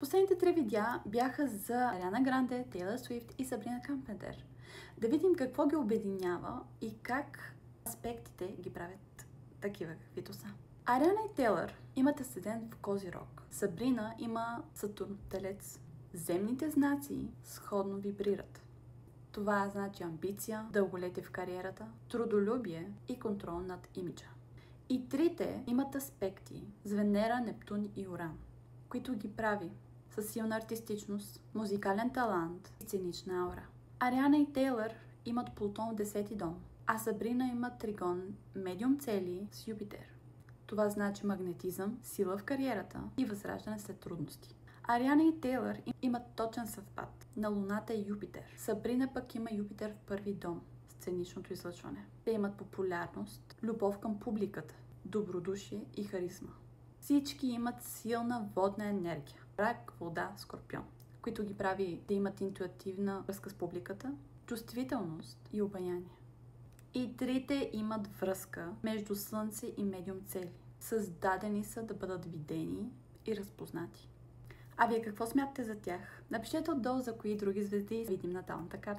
Последните три видеа бяха за Ариана Гранде, Тейлър Суифт и Сабрина Карпентър. Да видим какво ги обединява и как аспектите ги правят такива, каквито са. Ариана и Тейлър имат асцендент в Козирог. Сабрина има Сатурн в Телец. Земните знаци сходно вибрират. Това значи амбиция, дълголетие в кариерата, трудолюбие и контрол над имиджа. И трите имат аспекти с Венера, Нептун и Уран, които ги прави със силна артистичност, музикален талант и сценична аура. Ариана и Тейлър имат Плутон в 10-ти дом, а Сабрина има тригон медиум цели с Юпитер. Това значи магнетизъм, сила в кариерата и възраждане след трудности. Ариана и Тейлър имат точен съвпад на Луната и Юпитер. Сабрина пък има Юпитер в първи дом, сценичното излъчване. Те имат популярност, любов към публиката, добродушие и харизма. Всички имат силна водна енергия. Рак, вода, скорпион, които ги прави да имат интуитивна връзка с публиката, чувствителност и обаяние. И трите имат връзка между Слънце и медиум цели. Създадени са да бъдат видени и разпознати. А вие какво смятате за тях? Напишете отдолу за кои други звезди видим наталната карта.